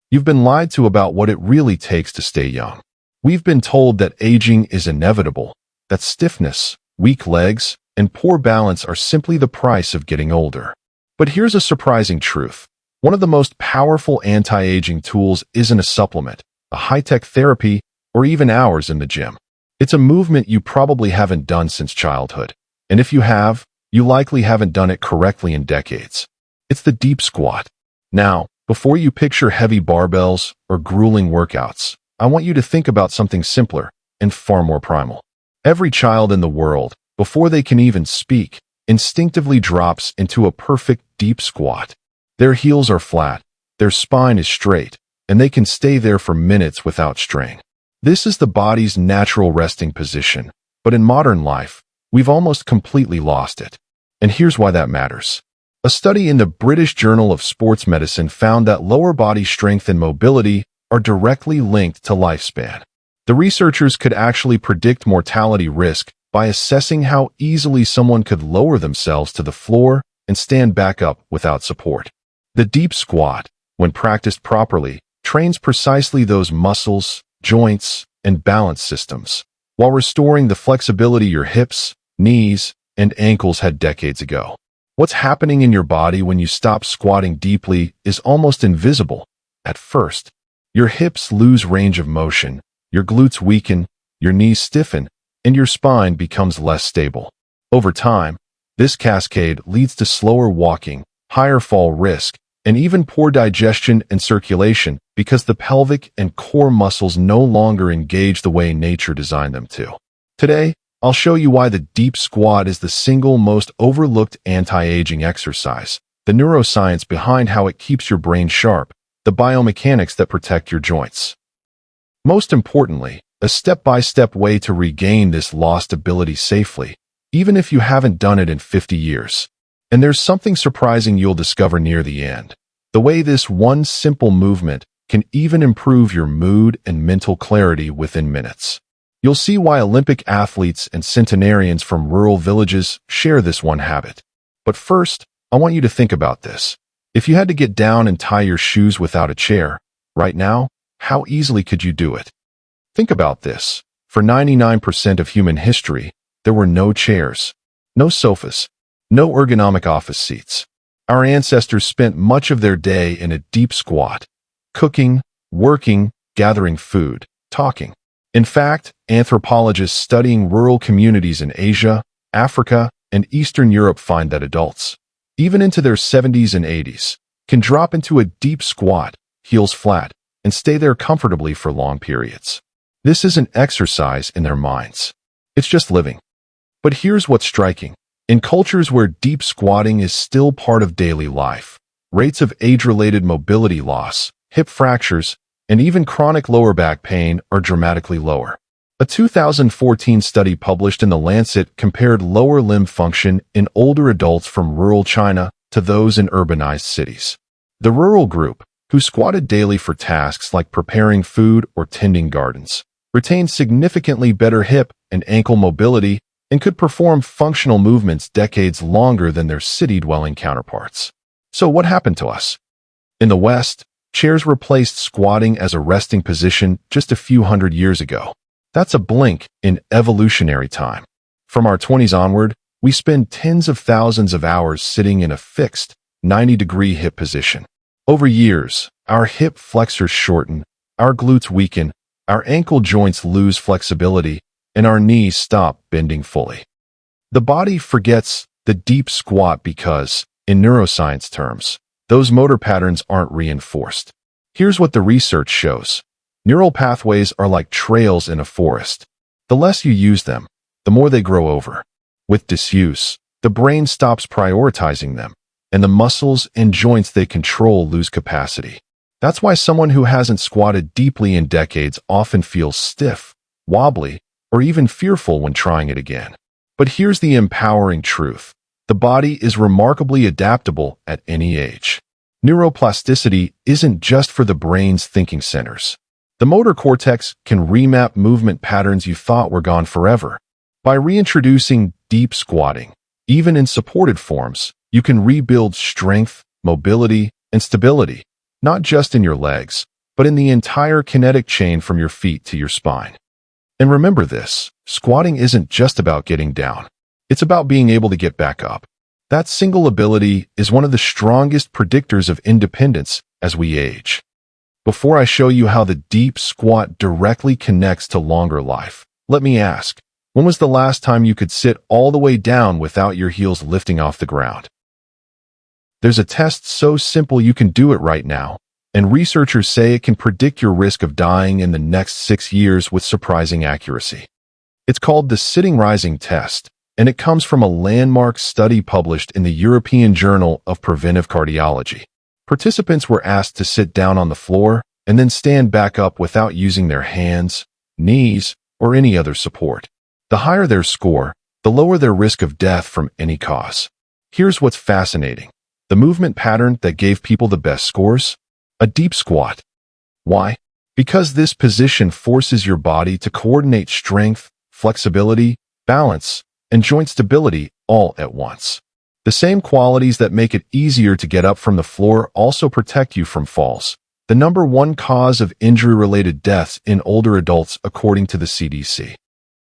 You've been lied to about what it really takes to stay young. We've been told that aging is inevitable, that stiffness, weak legs, and poor balance are simply the price of getting older. But here's a surprising truth. One of the most powerful anti-aging tools isn't a supplement, a high-tech therapy, or even hours in the gym. It's a movement you probably haven't done since childhood. And if you have, you likely haven't done it correctly in decades. It's the deep squat. Now, before you picture heavy barbells or grueling workouts, I want you to think about something simpler and far more primal. Every child in the world, before they can even speak, instinctively drops into a perfect deep squat. Their heels are flat, their spine is straight, and they can stay there for minutes without strain. This is the body's natural resting position, but in modern life, we've almost completely lost it. And here's why that matters. A study in the British Journal of Sports Medicine found that lower body strength and mobility are directly linked to lifespan. The researchers could actually predict mortality risk by assessing how easily someone could lower themselves to the floor and stand back up without support. The deep squat, when practiced properly, trains precisely those muscles, joints, and balance systems, while restoring the flexibility your hips, knees, and ankles had decades ago. What's happening in your body when you stop squatting deeply is almost invisible. At first, your hips lose range of motion, your glutes weaken, your knees stiffen, and your spine becomes less stable. Over time, this cascade leads to slower walking, higher fall risk, and even poor digestion and circulation because the pelvic and core muscles no longer engage the way nature designed them to. Today, I'll show you why the deep squat is the single most overlooked anti-aging exercise, the neuroscience behind how it keeps your brain sharp, the biomechanics that protect your joints. Most importantly, a step-by-step way to regain this lost ability safely, even if you haven't done it in 50 years. And there's something surprising you'll discover near the end. The way this one simple movement can even improve your mood and mental clarity within minutes. You'll see why Olympic athletes and centenarians from rural villages share this one habit. But first, I want you to think about this. If you had to get down and tie your shoes without a chair, right now, how easily could you do it? Think about this. For 99% of human history, there were no chairs, no sofas, no ergonomic office seats. Our ancestors spent much of their day in a deep squat, cooking, working, gathering food, talking. In fact, anthropologists studying rural communities in Asia, Africa, and Eastern Europe find that adults, even into their 70s and 80s, can drop into a deep squat, heels flat, and stay there comfortably for long periods. This is an exercise in their minds. It's just living. But here's what's striking. In cultures where deep squatting is still part of daily life, rates of age-related mobility loss, hip fractures, and even chronic lower back pain are dramatically lower. A 2014 study published in The Lancet compared lower limb function in older adults from rural China to those in urbanized cities. The rural group, who squatted daily for tasks like preparing food or tending gardens, retained significantly better hip and ankle mobility and could perform functional movements decades longer than their city-dwelling counterparts. So what happened to us? In the West, chairs replaced squatting as a resting position just a few hundred years ago. That's a blink in evolutionary time. From our 20s onward, we spend tens of thousands of hours sitting in a fixed, 90-degree hip position. Over years, our hip flexors shorten, our glutes weaken, our ankle joints lose flexibility, and our knees stop bending fully. The body forgets the deep squat because, in neuroscience terms, those motor patterns aren't reinforced. Here's what the research shows. Neural pathways are like trails in a forest. The less you use them, the more they grow over. With disuse, the brain stops prioritizing them, and the muscles and joints they control lose capacity. That's why someone who hasn't squatted deeply in decades often feels stiff, wobbly, or even fearful when trying it again. But here's the empowering truth. The body is remarkably adaptable at any age. Neuroplasticity isn't just for the brain's thinking centers. The motor cortex can remap movement patterns you thought were gone forever. By reintroducing deep squatting, even in supported forms, you can rebuild strength, mobility, and stability, not just in your legs, but in the entire kinetic chain from your feet to your spine. And remember this, squatting isn't just about getting down. It's about being able to get back up. That single ability is one of the strongest predictors of independence as we age. Before I show you how the deep squat directly connects to longer life, let me ask, when was the last time you could sit all the way down without your heels lifting off the ground? There's a test so simple you can do it right now, and researchers say it can predict your risk of dying in the next 6 years with surprising accuracy. It's called the sitting rising test, and it comes from a landmark study published in the European Journal of Preventive Cardiology. Participants were asked to sit down on the floor and then stand back up without using their hands, knees, or any other support. The higher their score, the lower their risk of death from any cause. Here's what's fascinating. The movement pattern that gave people the best scores? A deep squat. Why? Because this position forces your body to coordinate strength, flexibility, balance, and joint stability all at once. The same qualities that make it easier to get up from the floor also protect you from falls, the #1 cause of injury-related deaths in older adults according to the CDC.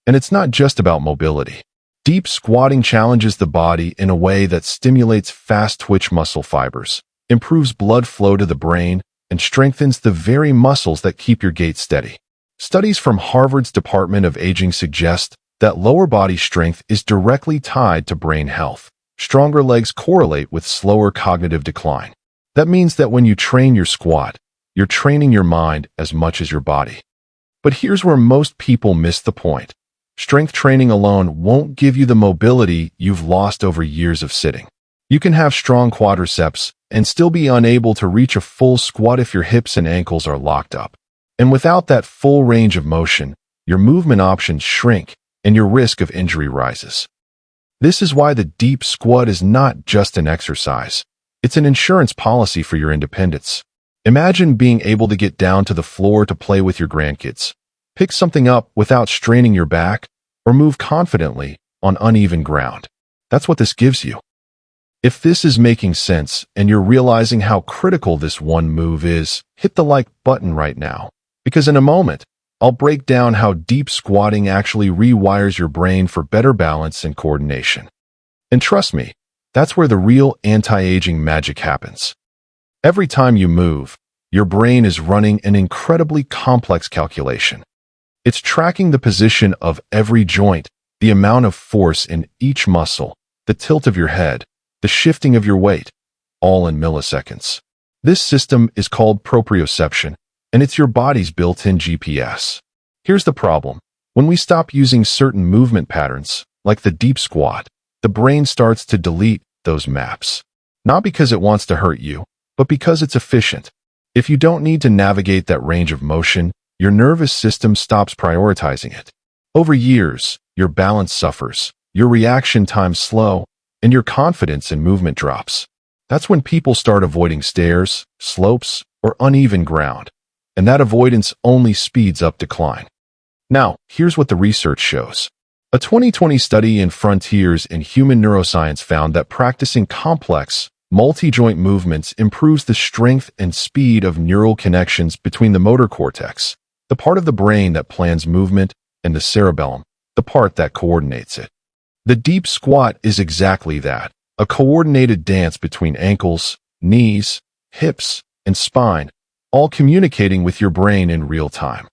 And it's not just about mobility. Deep squatting challenges the body in a way that stimulates fast-twitch muscle fibers, improves blood flow to the brain, and strengthens the very muscles that keep your gait steady. Studies from Harvard's Department of Aging suggest that lower body strength is directly tied to brain health. Stronger legs correlate with slower cognitive decline. That means that when you train your squat, you're training your mind as much as your body. But here's where most people miss the point. Strength training alone won't give you the mobility you've lost over years of sitting. You can have strong quadriceps and still be unable to reach a full squat if your hips and ankles are locked up. And without that full range of motion, your movement options shrink and your risk of injury rises. This is why the deep squat is not just an exercise. It's an insurance policy for your independence. Imagine being able to get down to the floor to play with your grandkids, pick something up without straining your back, or move confidently on uneven ground. That's what this gives you. If this is making sense and you're realizing how critical this one move is, hit the like button right now, because in a moment, I'll break down how deep squatting actually rewires your brain for better balance and coordination. And trust me, that's where the real anti-aging magic happens. Every time you move, your brain is running an incredibly complex calculation. It's tracking the position of every joint, the amount of force in each muscle, the tilt of your head, the shifting of your weight, all in milliseconds. This system is called proprioception, and it's your body's built-in GPS. Here's the problem. When we stop using certain movement patterns, like the deep squat, the brain starts to delete those maps. Not because it wants to hurt you, but because it's efficient. If you don't need to navigate that range of motion, your nervous system stops prioritizing it. Over years, your balance suffers, your reaction times slow, and your confidence in movement drops. That's when people start avoiding stairs, slopes, or uneven ground. And that avoidance only speeds up decline. Now, here's what the research shows. A 2020 study in Frontiers in Human Neuroscience found that practicing complex, multi-joint movements improves the strength and speed of neural connections between the motor cortex, the part of the brain that plans movement, and the cerebellum, the part that coordinates it. The deep squat is exactly that, a coordinated dance between ankles, knees, hips, and spine, all communicating with your brain in real time.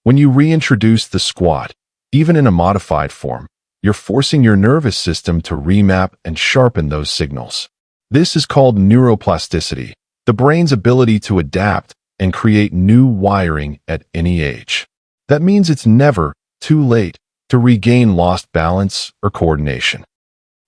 When you reintroduce the squat, even in a modified form, you're forcing your nervous system to remap and sharpen those signals. This is called neuroplasticity, the brain's ability to adapt and create new wiring at any age. That means it's never too late to regain lost balance or coordination.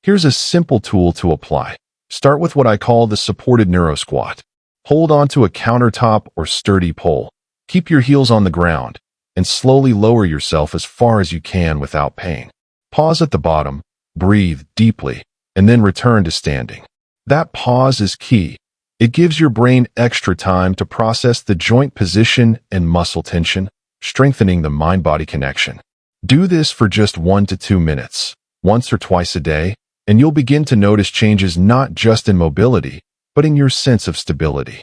Here's a simple tool to apply. Start with what I call the supported neurosquat. Hold onto a countertop or sturdy pole. Keep your heels on the ground and slowly lower yourself as far as you can without pain. Pause at the bottom, breathe deeply, and then return to standing. That pause is key. It gives your brain extra time to process the joint position and muscle tension, strengthening the mind-body connection. Do this for just 1 to 2 minutes, once or twice a day, and you'll begin to notice changes not just in mobility, but in your sense of stability.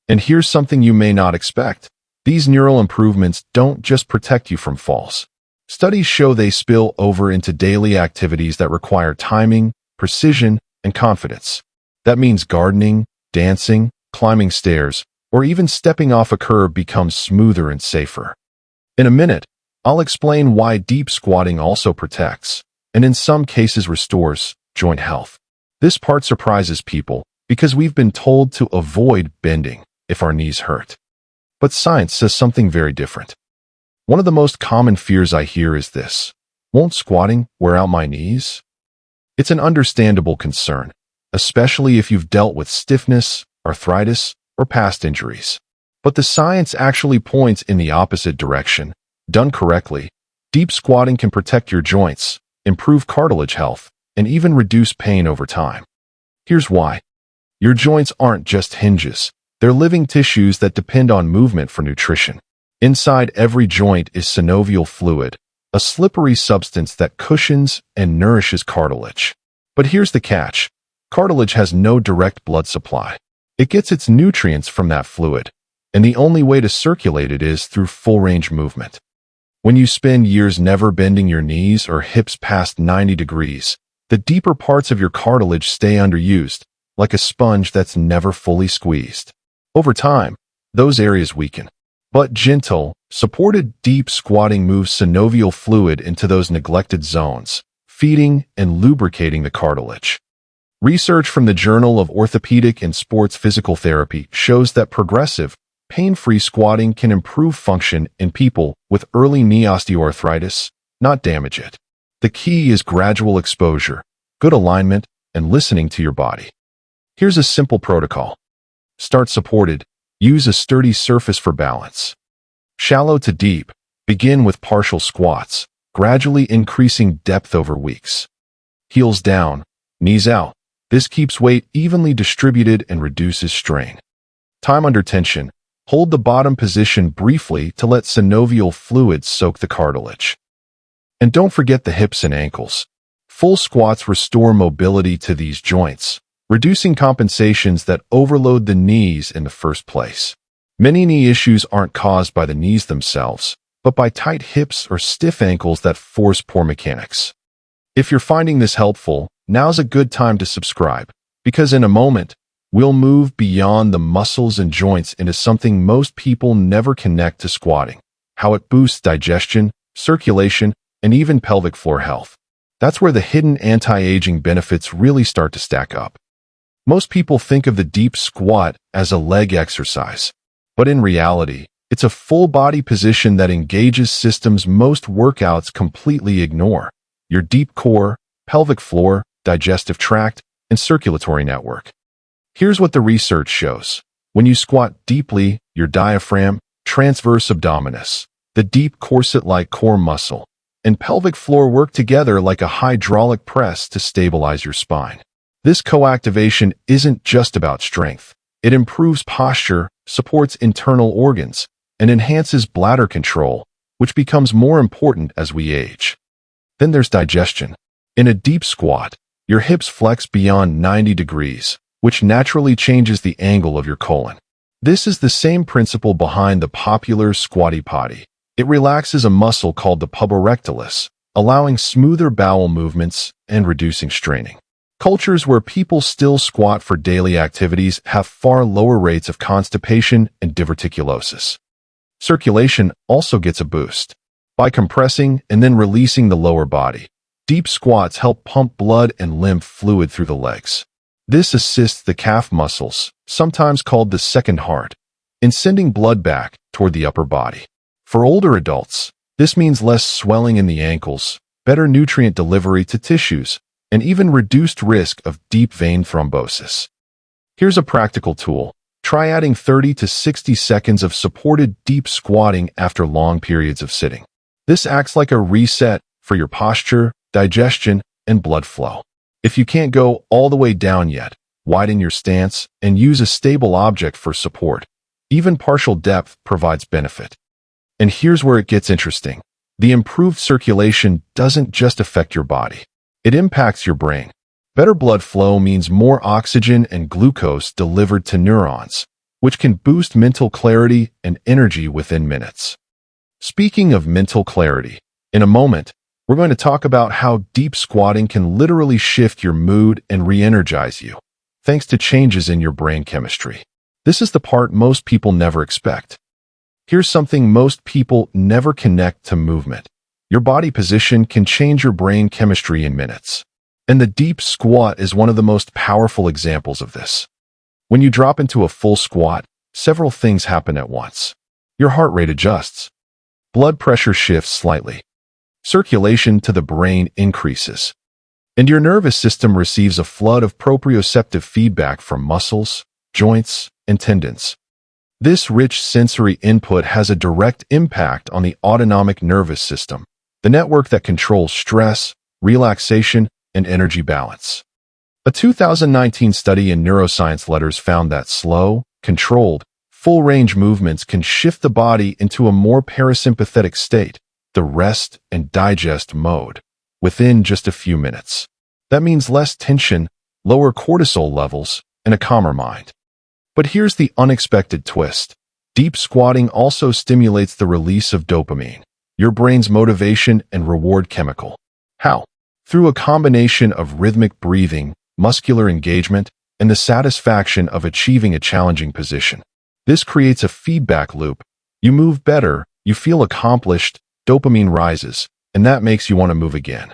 And here's something you may not expect. These neural improvements don't just protect you from falls. Studies show they spill over into daily activities that require timing, precision, and confidence. That means gardening, dancing, climbing stairs, or even stepping off a curb becomes smoother and safer. In a minute, I'll explain why deep squatting also protects, and in some cases restores, joint health. This part surprises people because we've been told to avoid bending if our knees hurt. But science says something very different. One of the most common fears I hear is this: won't squatting wear out my knees? It's an understandable concern, especially if you've dealt with stiffness, arthritis, or past injuries. But the science actually points in the opposite direction. Done correctly, deep squatting can protect your joints, improve cartilage health, and even reduce pain over time. Here's why. Your joints aren't just hinges. They're living tissues that depend on movement for nutrition. Inside every joint is synovial fluid, a slippery substance that cushions and nourishes cartilage. But here's the catch. Cartilage has no direct blood supply. It gets its nutrients from that fluid, and the only way to circulate it is through full-range movement. When you spend years never bending your knees or hips past 90 degrees, the deeper parts of your cartilage stay underused, like a sponge that's never fully squeezed. Over time, those areas weaken. But gentle, supported deep squatting moves synovial fluid into those neglected zones, feeding and lubricating the cartilage. Research from the Journal of Orthopedic and Sports Physical Therapy shows that progressive, pain-free squatting can improve function in people with early knee osteoarthritis, not damage it. The key is gradual exposure, good alignment, and listening to your body. Here's a simple protocol. Start supported. Use a sturdy surface for balance. Shallow to deep. Begin with partial squats, gradually increasing depth over weeks. Heels down, knees out. This keeps weight evenly distributed and reduces strain. Time under tension. Hold the bottom position briefly to let synovial fluid soak the cartilage. And don't forget the hips and ankles. Full squats restore mobility to these joints, reducing compensations that overload the knees in the first place. Many knee issues aren't caused by the knees themselves, but by tight hips or stiff ankles that force poor mechanics. If you're finding this helpful, now's a good time to subscribe, because in a moment, we'll move beyond the muscles and joints into something most people never connect to squatting: how it boosts digestion, circulation, and even pelvic floor health. That's where the hidden anti-aging benefits really start to stack up. Most people think of the deep squat as a leg exercise, but in reality, it's a full-body position that engages systems most workouts completely ignore: your deep core, pelvic floor, digestive tract, and circulatory network. Here's what the research shows. When you squat deeply, your diaphragm, transverse abdominis, the deep corset-like core muscle, and pelvic floor work together like a hydraulic press to stabilize your spine. This co-activation isn't just about strength. It improves posture, supports internal organs, and enhances bladder control, which becomes more important as we age. Then there's digestion. In a deep squat, your hips flex beyond 90 degrees, which naturally changes the angle of your colon. This is the same principle behind the popular squatty potty. It relaxes a muscle called the puborectalis, allowing smoother bowel movements and reducing straining. Cultures where people still squat for daily activities have far lower rates of constipation and diverticulosis. Circulation also gets a boost. By compressing and then releasing the lower body, deep squats help pump blood and lymph fluid through the legs. This assists the calf muscles, sometimes called the second heart, in sending blood back toward the upper body. For older adults, this means less swelling in the ankles, better nutrient delivery to tissues, and even reduced risk of deep vein thrombosis. Here's a practical tool. Try adding 30 to 60 seconds of supported deep squatting after long periods of sitting. This acts like a reset for your posture, digestion, and blood flow. If you can't go all the way down yet, widen your stance and use a stable object for support. Even partial depth provides benefit. And here's where it gets interesting. The improved circulation doesn't just affect your body. It impacts your brain. Better blood flow means more oxygen and glucose delivered to neurons, which can boost mental clarity and energy within minutes. Speaking of mental clarity, in a moment, we're going to talk about how deep squatting can literally shift your mood and re-energize you, thanks to changes in your brain chemistry. This is the part most people never expect. Here's something most people never connect to movement. Your body position can change your brain chemistry in minutes. And the deep squat is one of the most powerful examples of this. When you drop into a full squat, several things happen at once. Your heart rate adjusts. Blood pressure shifts slightly. Circulation to the brain increases. And your nervous system receives a flood of proprioceptive feedback from muscles, joints, and tendons. This rich sensory input has a direct impact on the autonomic nervous system, the network that controls stress, relaxation, and energy balance. A 2019 study in Neuroscience Letters found that slow, controlled, full-range movements can shift the body into a more parasympathetic state, the rest and digest mode, within just a few minutes. That means less tension, lower cortisol levels, and a calmer mind. But here's the unexpected twist. Deep squatting also stimulates the release of dopamine, your brain's motivation and reward chemical. How? Through a combination of rhythmic breathing, muscular engagement, and the satisfaction of achieving a challenging position. This creates a feedback loop. You move better, you feel accomplished, dopamine rises, and that makes you want to move again.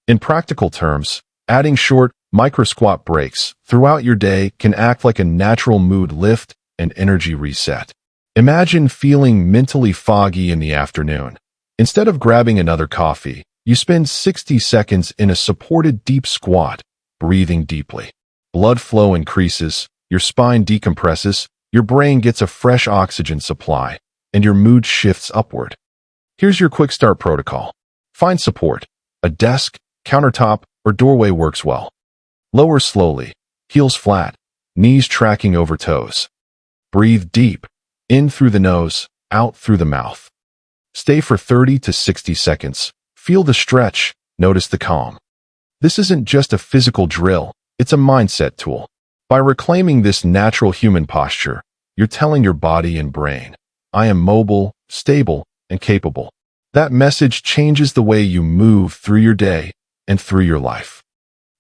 In practical terms, adding short, micro-squat breaks throughout your day can act like a natural mood lift and energy reset. Imagine feeling mentally foggy in the afternoon. Instead of grabbing another coffee, you spend 60 seconds in a supported deep squat, breathing deeply. Blood flow increases, your spine decompresses, your brain gets a fresh oxygen supply, and your mood shifts upward. Here's your quick start protocol. Find support. A desk, countertop, or doorway works well. Lower slowly, heels flat, knees tracking over toes. Breathe deep, in through the nose, out through the mouth. Stay for 30 to 60 seconds. Feel the stretch, notice the calm. This isn't just a physical drill, it's a mindset tool. By reclaiming this natural human posture, you're telling your body and brain, I am mobile, stable, and capable. That message changes the way you move through your day and through your life.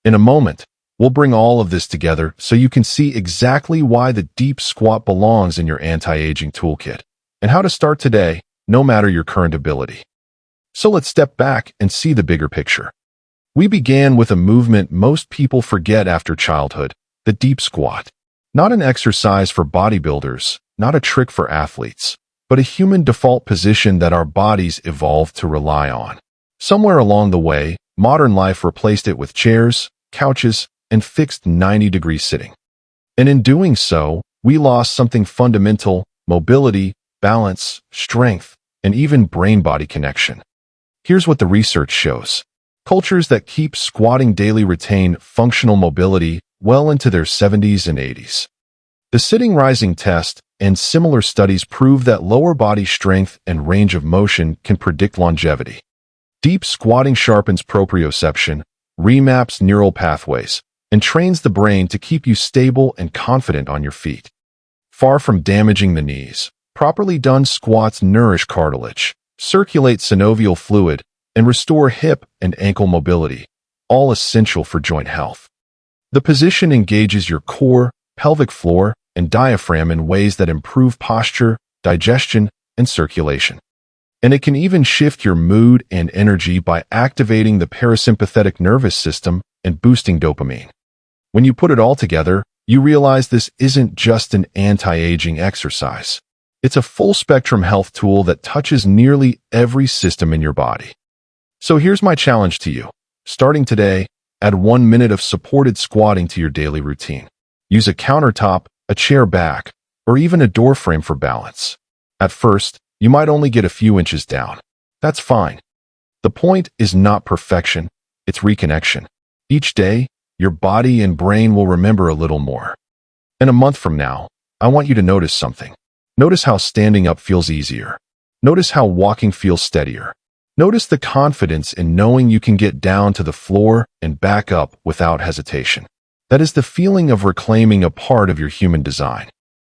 In a moment, we'll bring all of this together so you can see exactly why the deep squat belongs in your anti-aging toolkit, and how to start today, no matter your current ability. So let's step back and see the bigger picture. We began with a movement most people forget after childhood, the deep squat. Not an exercise for bodybuilders, not a trick for athletes, but a human default position that our bodies evolved to rely on. Somewhere along the way, modern life replaced it with chairs, couches, and fixed 90-degree sitting. And in doing so, we lost something fundamental: mobility, balance, strength, and even brain-body connection. Here's what the research shows. Cultures that keep squatting daily retain functional mobility well into their 70s and 80s. The sitting-rising test and similar studies prove that lower body strength and range of motion can predict longevity. Deep squatting sharpens proprioception, remaps neural pathways, and trains the brain to keep you stable and confident on your feet. Far from damaging the knees, properly done squats nourish cartilage, circulate synovial fluid, and restore hip and ankle mobility, all essential for joint health. The position engages your core, pelvic floor, and diaphragm in ways that improve posture, digestion, and circulation. And it can even shift your mood and energy by activating the parasympathetic nervous system and boosting dopamine. When you put it all together, you realize this isn't just an anti-aging exercise. It's a full-spectrum health tool that touches nearly every system in your body. So here's my challenge to you. Starting today, add 1 minute of supported squatting to your daily routine. Use a countertop, a chair back, or even a door frame for balance. At first, you might only get a few inches down. That's fine. The point is not perfection, it's reconnection. Each day, your body and brain will remember a little more. And a month from now, I want you to notice something. Notice how standing up feels easier. Notice how walking feels steadier. Notice the confidence in knowing you can get down to the floor and back up without hesitation. That is the feeling of reclaiming a part of your human design.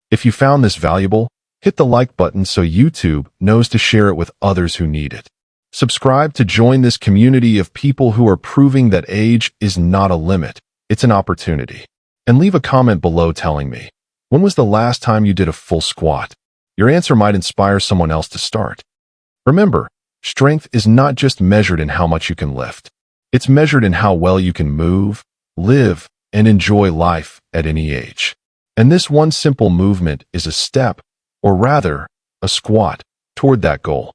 If you found this valuable, hit the like button so YouTube knows to share it with others who need it. Subscribe to join this community of people who are proving that age is not a limit, it's an opportunity. And leave a comment below telling me, when was the last time you did a full squat? Your answer might inspire someone else to start. Remember, strength is not just measured in how much you can lift. It's measured in how well you can move, live, and enjoy life at any age. And this one simple movement is a step, or rather, a squat, toward that goal.